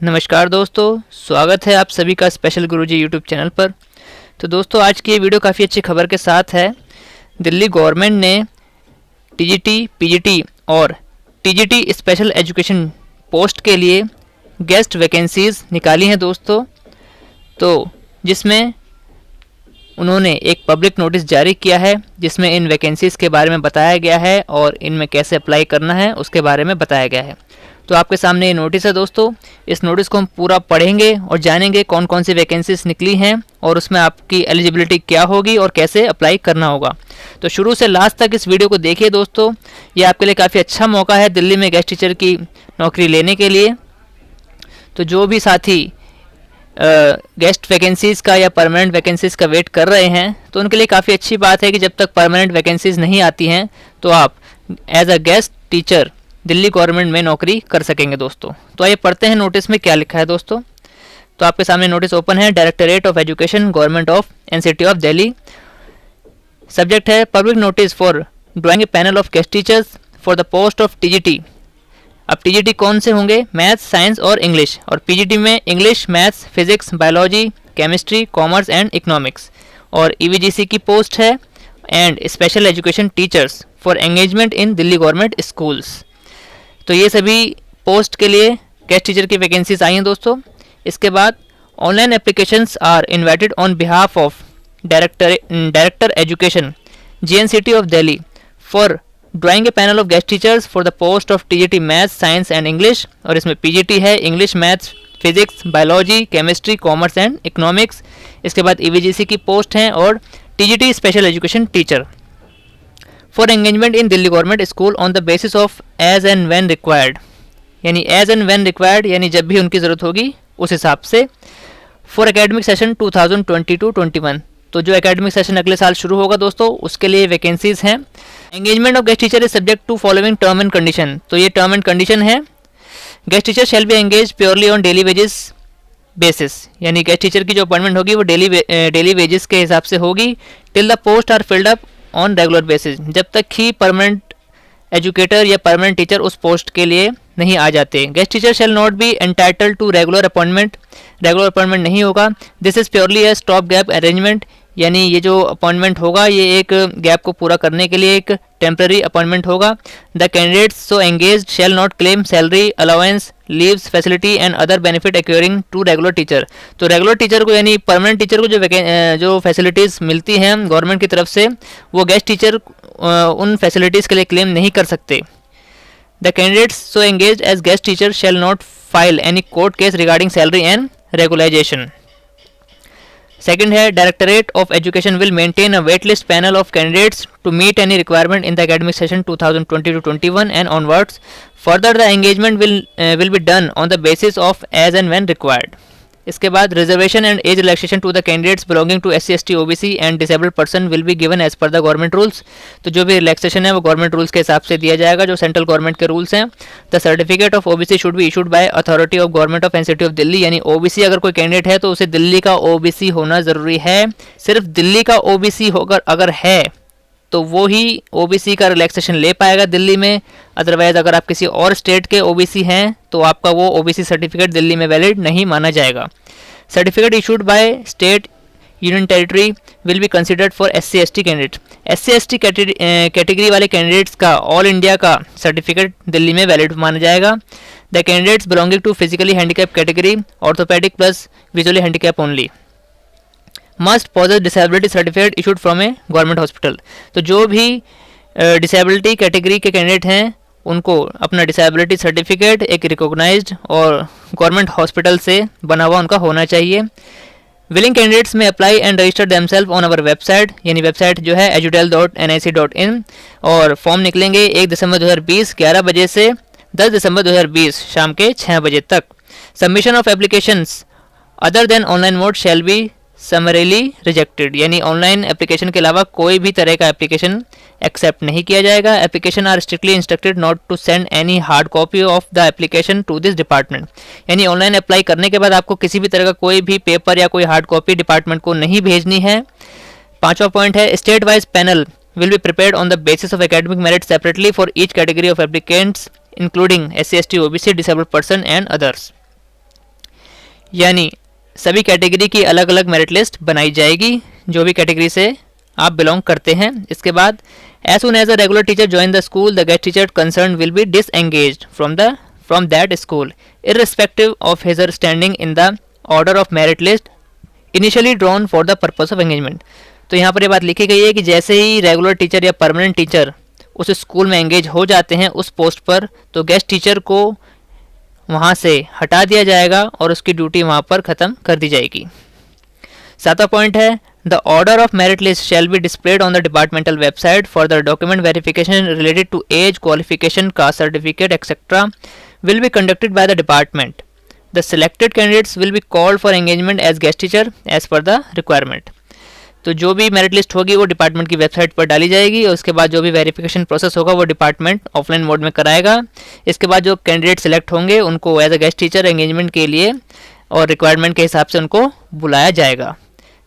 नमस्कार दोस्तों, स्वागत है आप सभी का स्पेशल गुरुजी यूट्यूब चैनल पर। तो दोस्तों, आज की ये वीडियो काफ़ी अच्छी खबर के साथ है। दिल्ली गवर्नमेंट ने टीजीटी, पीजीटी और टीजीटी स्पेशल एजुकेशन पोस्ट के लिए गेस्ट वैकेंसीज़ निकाली हैं दोस्तों। तो जिसमें उन्होंने एक पब्लिक नोटिस जारी किया है जिसमें इन वैकेंसीज़ के बारे में बताया गया है और इनमें कैसे अप्लाई करना है उसके बारे में बताया गया है। तो आपके सामने ये नोटिस है दोस्तों। इस नोटिस को हम पूरा पढ़ेंगे और जानेंगे कौन कौन सी वैकेंसीज निकली हैं और उसमें आपकी एलिजिबिलिटी क्या होगी और कैसे अप्लाई करना होगा। तो शुरू से लास्ट तक इस वीडियो को देखिए दोस्तों। ये आपके लिए काफ़ी अच्छा मौका है दिल्ली में गेस्ट टीचर की नौकरी लेने के लिए। तो जो भी साथी गेस्ट वैकेंसीज़ का या परमानेंट वैकेंसीज़ का वेट कर रहे हैं तो उनके लिए काफ़ी अच्छी बात है कि जब तक परमानेंट वैकेंसीज़ नहीं आती हैं तो आप as a guest teacher Delhi government में नौकरी कर सकेंगे दोस्तों। तो आइए पढ़ते हैं नोटिस में क्या लिखा है दोस्तों। तो आपके सामने नोटिस ओपन है। Directorate of education, government of NCT of Delhi. Subject है public notice for drawing a panel of guest teachers for the post of TGT. अब टीजीटी कौन से होंगे? मैथ्स, साइंस और इंग्लिश। और पीजीटी में English, maths, physics, biology, chemistry, commerce and economics. और EVGC की पोस्ट है and special education teachers for engagement in Delhi government schools. तो ये सभी पोस्ट के लिए गेस्ट टीचर की वैकेंसीज आई हैं दोस्तों। इसके बाद online applications are invited on behalf of director education GNCT of Delhi for drawing a panel of guest teachers for the post of TGT maths, science and English. और इसमें पीजीटी है English, maths, physics, biology, chemistry, commerce and economics. इसके बाद EVGC की post हैं और TGT special education teacher for engagement in Delhi government school on the basis of as and when required. यानी as and when required यानी जब भी उनकी ज़रूरत होगी उस हिसाब से। For academic session 2022-21। तो जो एकेडमिक सेशन अगले साल शुरू होगा दोस्तों उसके लिए वैकेंसीज हैं। Engagement of guest teacher is subject to following term and condition. तो ये टर्म एंड कंडीशन है। Guest teacher shall be engage purely on daily wages basis. यानी गेस्ट टीचर की जो अपॉइंटमेंट होगी वो डेली वेजेस के हिसाब से होगी till the post are filled up on regular basis. जब तक ही परमानेंट एजुकेटर या परमानेंट टीचर उस पोस्ट के लिए नहीं आ जाते। Guest teacher shall not be entitled to regular appointment. Regular appointment नहीं होगा। This is purely a stop gap arrangement. यानी ये जो अपॉइंटमेंट होगा ये एक गैप को पूरा करने के लिए एक टेम्पररी अपॉइंटमेंट होगा। The candidates so engaged shall not claim salary, allowance, leaves, facility and other benefit accruing to regular teacher. तो रेगुलर टीचर को यानी परमानेंट टीचर को जो फैसिलिटीज़ मिलती हैं गवर्नमेंट की तरफ से वो गेस्ट टीचर उन फैसिलिटीज़ के लिए क्लेम नहीं कर सकते। The candidates so engaged as guest teacher shall not file any court case regarding salary and regularisation. Second है directorate of education will maintain a wait list panel of candidates to meet any requirement in the academic session 2020-21 and onwards. Further the engagement will be done on the basis of as and when required. इसके बाद reservation and age relaxation to the candidates belonging to SC, ST, OBC and disabled person will be given as per the government rules. तो जो भी relaxation है वो government rules के हिसाब से दिया जाएगा जो सेंट्रल गवर्नमेंट के रूल्स हैं। The certificate of OBC should be issued by authority of government of NCT of Delhi. यानी OBC अगर कोई कैंडिडेट है तो उसे दिल्ली का OBC होना ज़रूरी है। सिर्फ दिल्ली का OBC होकर अगर है तो वो ही OBC का रिलैक्सेशन ले पाएगा दिल्ली में। अदरवाइज अगर आप किसी और स्टेट के OBC हैं तो आपका वो OBC सर्टिफिकेट दिल्ली में वैलिड नहीं माना जाएगा। Certificate issued by state union territory will be considered for SC, ST candidate. SC, ST category वाले कैंडिडेट्स का ऑल इंडिया का सर्टिफिकेट दिल्ली में वैलिड माना जाएगा। The candidates belonging to physically handicap category, orthopedic plus visually handicap only must possess disability certificate issued from a government hospital. तो जो भी disability category के कैंडिडेट हैं उनको अपना डिसेबिलिटी सर्टिफिकेट एक रिकॉग्नाइज्ड और गवर्नमेंट हॉस्पिटल से बना हुआ उनका होना चाहिए। Willing candidates may apply and register themselves on our website. यानी वेबसाइट जो है edudel.nic.in। और फॉर्म निकलेंगे 1 दिसंबर 2020 11 बजे से 10 दिसंबर 2020 शाम के 6 बजे तक। Submission of applications other than online mode shall be summarily rejected. यानी ऑनलाइन एप्लीकेशन के अलावा कोई भी तरह का एप्लीकेशन एक्सेप्ट नहीं किया जाएगा। Application are strictly instructed not to send any hard copy of the application to this department. यानी ऑनलाइन अप्लाई करने के बाद आपको किसी भी तरह का कोई भी पेपर या कोई हार्ड कॉपी डिपार्टमेंट को नहीं भेजनी है। 5वां पॉइंट है state wise panel will be prepared on the basis of academic merit separately for each category of applicants including SC, ST, OBC, disabled person and others। यानी सभी कैटेगरी की अलग अलग मेरिट लिस्ट बनाई जाएगी, जो भी कैटेगरी से आप बिलोंग करते हैं। इसके बाद as soon as a regular teacher join the school, the guest teacher concern will be disengaged from that school irrespective of his or standing in the order of merit list initially drawn for the purpose of engagement। तो यहाँ पर ये बात लिखी गई है कि जैसे ही रेगुलर टीचर या परमानेंट टीचर उस स्कूल में एंगेज हो जाते हैं उस पोस्ट पर, तो गेस्ट टीचर को वहाँ से हटा दिया जाएगा और उसकी ड्यूटी वहाँ पर ख़त्म कर दी जाएगी। 7वां पॉइंट है the order of merit list shall be displayed on the departmental website for the document verification related to age, qualification, caste certificate etcetera will be conducted by the department. The selected candidates will be called for engagement as guest teacher as per the requirement। तो जो भी merit list होगी वो department की website पर डाली जाएगी और उसके बाद जो भी वेरिफिकेशन प्रोसेस होगा वो डिपार्टमेंट ऑफलाइन मोड में कराएगा। इसके बाद जो कैंडिडेट सेलेक्ट होंगे उनको as a guest teacher engagement के लिए और रिक्वायरमेंट के हिसाब से उनको बुलाया जाएगा।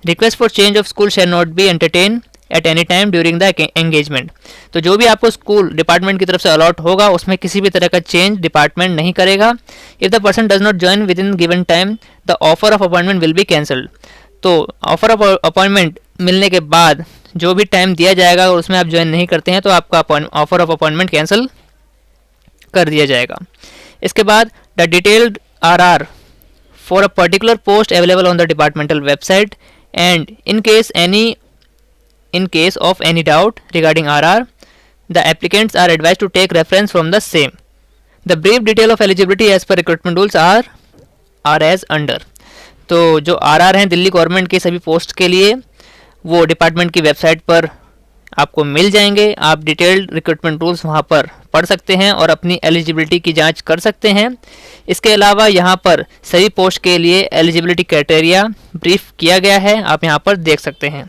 Request for change of school shell not be entertain at any time during the engagement. तो जो भी आपको स्कूल डिपार्टमेंट की तरफ से अलॉट होगा उसमें किसी भी तरह का चेंज डिपार्टमेंट नहीं करेगा। If the person does not join with in given time the offer of appointment will be cancelled. तो ऑफर ऑफ अपॉइंटमेंट मिलने के बाद जो भी टाइम दिया जाएगा और उसमें आप ज्वाइन नहीं करते हैं तो आपका ऑफर ऑफ अपॉइंटमेंट कैंसिल कर दिया जाएगा। इसके बाद the detailed RR for a particular post available on the departmental website and in case of any doubt regarding RR, the applicants are advised to take reference from the same. The brief detail of eligibility as per recruitment rules are as under। तो जो RR हैं Delhi government के सभी post के लिए वो department की website पर आपको मिल जाएंगे। आप डिटेल्ड रिक्रूटमेंट रूल्स वहाँ पर पढ़ सकते हैं और अपनी एलिजिबिलिटी की जांच कर सकते हैं। इसके अलावा यहाँ पर सभी पोस्ट के लिए एलिजिबिलिटी क्राइटेरिया ब्रीफ किया गया है, आप यहाँ पर देख सकते हैं।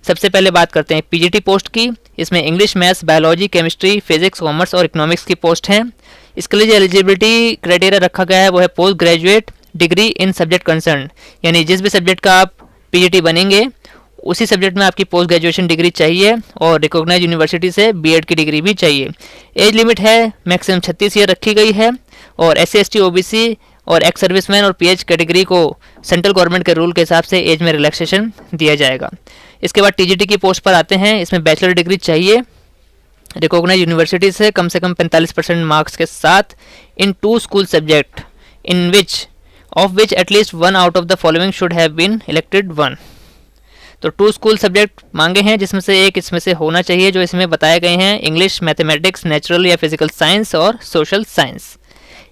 सबसे पहले बात करते हैं पीजीटी पोस्ट की। इसमें English, maths, biology, chemistry, physics, commerce और इकोनॉमिक्स की पोस्ट हैं। इसके लिए जो एलिजिबिलिटी क्राइटेरिया रखा गया है वो है post graduate degree in subject concern, यानी जिस भी सब्जेक्ट का आप पीजीटी बनेंगे उसी सब्जेक्ट में आपकी पोस्ट ग्रेजुएशन डिग्री चाहिए और रिकॉग्नाइज यूनिवर्सिटी से बीएड की डिग्री भी चाहिए। एज लिमिट है मैक्सिमम 36 ईयर रखी गई है और SC ST OBC और एक्स सर्विसमैन और PH कैटेगरी को सेंट्रल गवर्नमेंट के रूल के हिसाब से एज में रिलैक्सेशन दिया जाएगा। इसके बाद टीजीटी की पोस्ट पर आते हैं। इसमें बैचलर डिग्री चाहिए रिकॉग्नाइज यूनिवर्सिटी से कम 45% मार्क्स के साथ in 2 school subject in which एटलीस्ट 1 out of the following should have been elected 1। तो 2 स्कूल सब्जेक्ट मांगे हैं जिसमें से एक इसमें से होना चाहिए जो इसमें बताए गए हैं, इंग्लिश, मैथमेटिक्स, नेचुरल या फिजिकल साइंस और सोशल साइंस।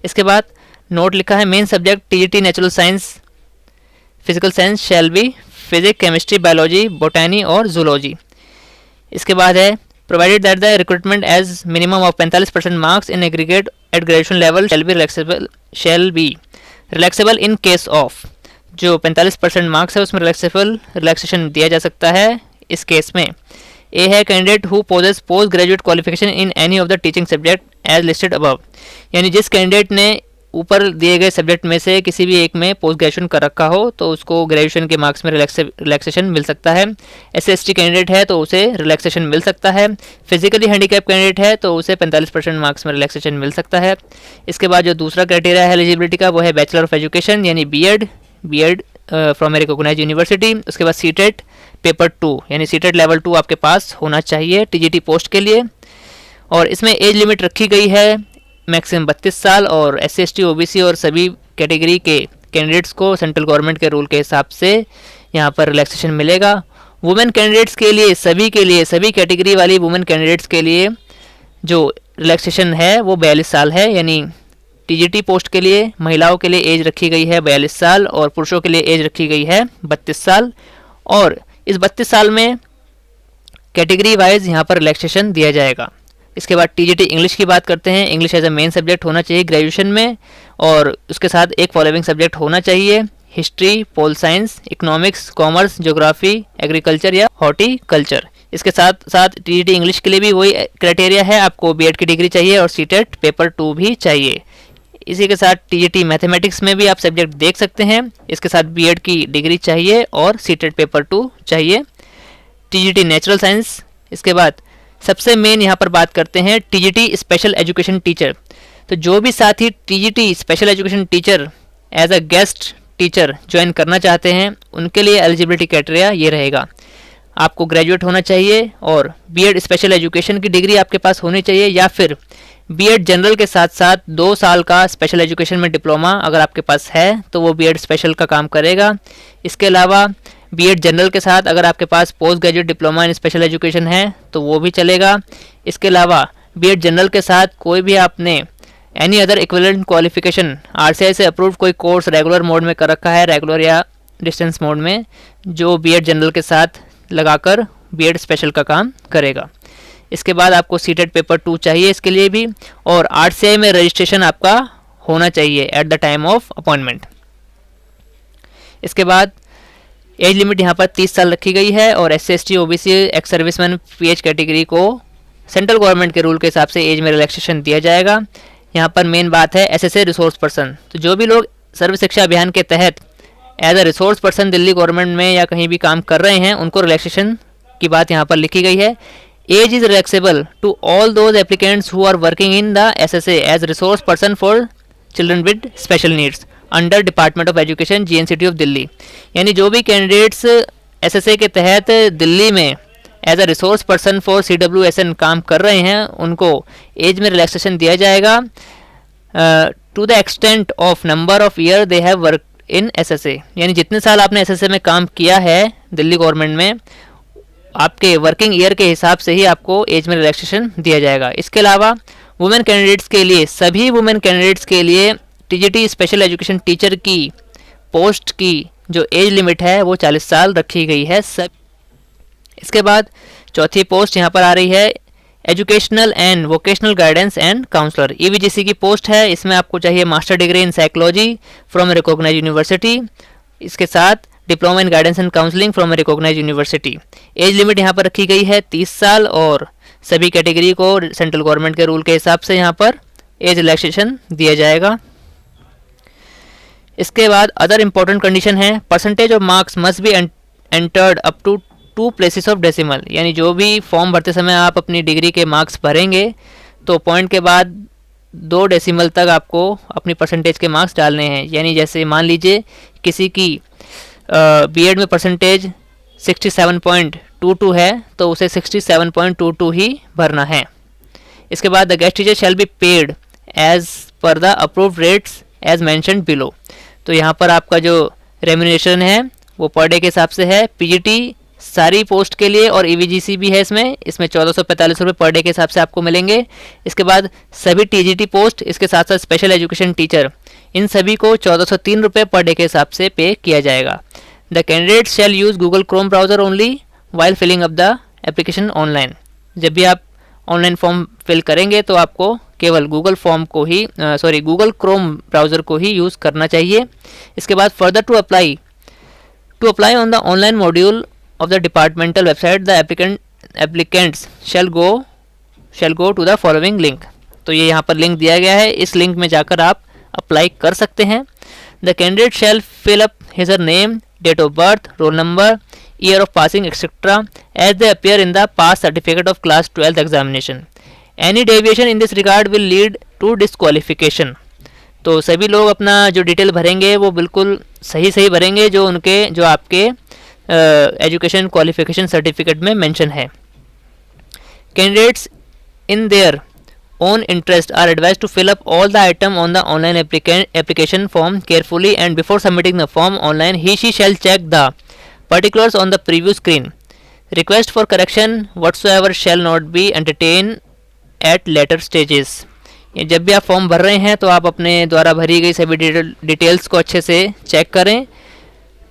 इसके बाद नोट लिखा है main subject TGT natural science physical science shall be physics, chemistry, biology, botany और जूलॉजी। इसके बाद है provided that the recruitment as minimum of 45% marks in aggregate at graduation level shall be relaxable in case of. जो 45% marks है उसमें relaxation दिया जा सकता है इस केस में। ए है candidate who possess post graduate qualification in any of the teaching subject as listed above, यानी जिस कैंडिडेट ने ऊपर दिए गए सब्जेक्ट में से किसी भी एक में पोस्ट ग्रेजुएशन कर रखा हो तो उसको ग्रेजुएशन के मार्क्स में रिलैक्सेशन मिल सकता है। SC ST कैंडिडेट है तो उसे रिलैक्सेशन मिल सकता है। फिजिकली हैंडीकैप कैंडिडेट है तो उसे 45% मार्क्स में रिलैक्सेशन मिल सकता है। इसके बाद जो दूसरा क्राइटेरिया है एलिजिबिलिटी का वो है बैचलर ऑफ एजुकेशन यानी BEd from a recognised university. उसके बाद सीटेट पेपर 2 यानी सीटेट लेवल 2 आपके पास होना चाहिए टीजीटी पोस्ट के लिए। और इसमें एज लिमिट रखी गई है मैक्सिमम 32 साल और SC ST OBC और सभी कैटेगरी के कैंडिडेट्स को सेंट्रल गवर्नमेंट के रूल के हिसाब से यहाँ पर रिलैक्सेशन मिलेगा। वुमेन कैंडिडेट्स के लिए सभी कैटेगरी वाली वुमेन कैंडिडेट्स के लिए जो रिलैक्सेशन है वो 42 साल है, यानी टीजीटी पोस्ट के लिए महिलाओं के लिए एज रखी गई है 42 साल और पुरुषों के लिए एज रखी गई है 32 साल। और इस 32 साल में कैटेगरी वाइज यहाँ पर रिलैक्सेशन दिया जाएगा। इसके बाद टीजीटी इंग्लिश की बात करते हैं। English as a main subject होना चाहिए ग्रेजुएशन में और उसके साथ एक फॉलोइंग सब्जेक्ट होना चाहिए, history, pol science, economics, commerce, geography, agriculture या हॉर्टिकल्चर। इसके साथ साथ टीजीटी इंग्लिश के लिए भी वही क्राइटेरिया है, आपको बीएड की डिग्री चाहिए और सीटेट पेपर 2 भी चाहिए। इसी के साथ टीजीटी मैथमेटिक्स में भी आप सब्जेक्ट देख सकते हैं, इसके साथ बीएड की डिग्री चाहिए और सीटेट पेपर 2 चाहिए। TGT natural science. इसके बाद सबसे मेन यहाँ पर बात करते हैं टीजीटी स्पेशल एजुकेशन टीचर। तो जो भी साथी TGT special education teacher as a guest teacher join करना चाहते हैं उनके लिए एलिजिबिलिटी क्राइटेरिया ये रहेगा। आपको ग्रेजुएट होना चाहिए और बीएड स्पेशल एजुकेशन की डिग्री आपके पास होनी चाहिए, या फिर बीएड जनरल के साथ साथ 2 साल का स्पेशल एजुकेशन में डिप्लोमा अगर आपके पास है तो वो बीएड स्पेशल का काम करेगा। इसके अलावा बीएड जनरल के साथ अगर आपके पास post graduate diploma in special education है तो वो भी चलेगा। इसके अलावा बीएड जनरल के साथ कोई भी आपने any other equivalent qualification RCI से अप्रूव्ड कोई कोर्स रेगुलर मोड में कर रखा है, रेगुलर या डिस्टेंस मोड में, जो बीएड जनरल के साथ लगाकर बीएड स्पेशल का काम करेगा। इसके बाद आपको सीटेट पेपर 2 चाहिए इसके लिए भी, और आरसीआई में रजिस्ट्रेशन आपका होना चाहिए at the time of appointment. इसके बाद एज लिमिट यहाँ पर 30 साल रखी गई है, और SC ST OBC ex serviceman pH category को सेंट्रल गवर्नमेंट के रूल के हिसाब से एज में रिलैक्सेशन दिया जाएगा। यहाँ पर मेन बात है एसएसए रिसोर्स पर्सन, तो जो भी लोग सर्व शिक्षा अभियान के तहत as a resource person Delhi government में या कहीं भी काम कर रहे हैं उनको रिलैक्सेशन की बात यहाँ पर लिखी गई है। Age is relaxable to all those applicants who are working in the SSA as resource person for children with special needs under department of education GNCT of Delhi. यानी जो भी कैंडिडेट्स एसएसए के तहत दिल्ली में as a resource person for CWSN काम कर रहे हैं उनको एज में रिलैक्सेशन दिया जाएगा to the extent of number of year they have work in SSA. यानी जितने साल आपने एसएसए में काम किया है दिल्ली गवर्नमेंट में, आपके वर्किंग ईयर के हिसाब से ही आपको एज में रिलैक्सेशन दिया जाएगा। इसके अलावा वुमेन कैंडिडेट्स के लिए, सभी वुमेन कैंडिडेट्स के लिए टीजीटी स्पेशल एजुकेशन टीचर की पोस्ट की जो एज लिमिट है वो 40 साल रखी गई है सब। इसके बाद चौथी पोस्ट यहाँ पर आ रही है educational and vocational guidance and counsellor, EVGC की पोस्ट है। इसमें आपको चाहिए master degree in psychology from a recognised university, इसके साथ diploma in guidance and counselling from a recognised university. Age limit यहाँ पर रखी गई है 30 साल, और सभी कैटेगरी को सेंट्रल गवर्नमेंट के रूल के हिसाब से यहाँ पर एज रिलैक्सेशन दिया जाएगा। इसके बाद अदर इंपॉर्टेंट कंडीशन है percentage of marks must be entered up to 2 places of decimal. यानी जो भी फॉर्म भरते समय आप अपनी डिग्री के मार्क्स भरेंगे तो पॉइंट के बाद 2 डेसिमल तक आपको अपनी परसेंटेज के मार्क्स डालने हैं। यानी जैसे मान लीजिए किसी की बीएड में परसेंटेज 67.22 है तो उसे 67.22 ही भरना है। इसके बाद the guest teacher shall be paid as per the approved rates as mentioned below. तो यहाँ पर आपका जो रेम्यूनरेशन है वो पर डे के हिसाब से है। पीजीटी सारी पोस्ट के लिए और ईवीजीसी भी है इसमें 1445 रुपये पर डे के हिसाब से आपको मिलेंगे। इसके बाद सभी टीजीटी पोस्ट, इसके साथ साथ स्पेशल एजुकेशन टीचर, इन सभी को 1403 रुपये पर डे के हिसाब से पे किया जाएगा। The candidate shall use Google Chrome browser only while filling up the application online. जब भी आप ऑनलाइन फॉर्म फिल करेंगे तो आपको केवल गूगल क्रोम ब्राउज़र को ही यूज़ करना चाहिए। इसके बाद further to apply on the online module of the departmental website the applicants shall go to the following link। तो ये यहाँ पर लिंक दिया गया है, इस लिंक में जाकर आप अप्लाई कर सकते हैं। The candidate shall fill up his or name, date of birth, roll number, year of passing etc. as they appear in the pass certificate of class 12th examination. Any deviation in this regard will lead to disqualification। तो सभी लोग अपना जो detail भरेंगे वो बिल्कुल सही भरेंगे जो आपके एजुकेशन क्वालिफिकेशन सर्टिफिकेट में मेंशन है। Candidates in their own interest are advise to fill up all the item on the online application form carefully and before submitting the form online he she shall check the particulars on the preview screen. Request for correction whatsoever shall not be entertain at later stages. जब भी आप form भर रहे हैं तो आप अपने द्वारा भरी गई सभी डिटेल्स को अच्छे से चेक करें।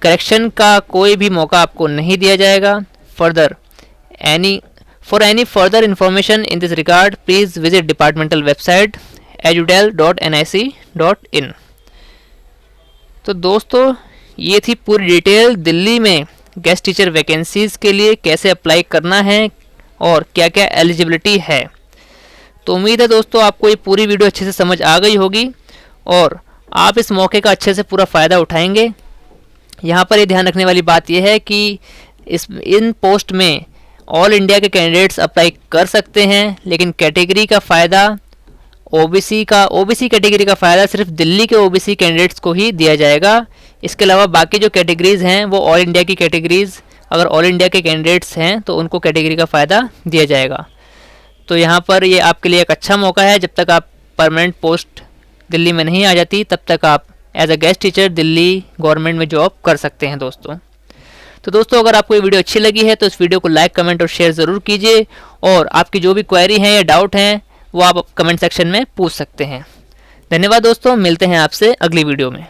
करेक्शन का कोई भी मौका आपको नहीं दिया जाएगा। For any further information in this regard please visit departmental website edudel.nic.in। तो दोस्तों ये थी पूरी डिटेल दिल्ली में गेस्ट टीचर वैकेंसीज के लिए कैसे अप्लाई करना है और क्या क्या एलिजिबिलिटी है। तो उम्मीद है दोस्तों आपको ये पूरी वीडियो अच्छे से समझ आ गई होगी और आप इस मौके का अच्छे से पूरा फ़ायदा उठाएंगे। यहाँ पर ये ध्यान रखने वाली बात यह है कि इन पोस्ट में ऑल इंडिया के कैंडिडेट्स अप्लाई कर सकते हैं, लेकिन कैटेगरी का फ़ायदा ओबीसी कैटेगरी का फ़ायदा सिर्फ दिल्ली के ओबीसी कैंडिडेट्स को ही दिया जाएगा। इसके अलावा बाकी जो कैटेगरीज़ हैं वो ऑल इंडिया की कैटेगरीज़, अगर ऑल इंडिया के कैंडिडेट्स हैं तो उनको कैटेगरी का फ़ायदा दिया जाएगा। तो यहाँ पर ये आपके लिए एक अच्छा मौका है। जब तक आप परमानेंट पोस्ट दिल्ली में नहीं आ जाती तब तक आप as a guest teacher Delhi government में जॉब कर सकते हैं दोस्तों। तो दोस्तों अगर आपको ये वीडियो अच्छी लगी है तो इस वीडियो को लाइक, कमेंट और शेयर ज़रूर कीजिए, और आपकी जो भी क्वेरी हैं या डाउट हैं वो आप कमेंट सेक्शन में पूछ सकते हैं। धन्यवाद दोस्तों, मिलते हैं आपसे अगली वीडियो में।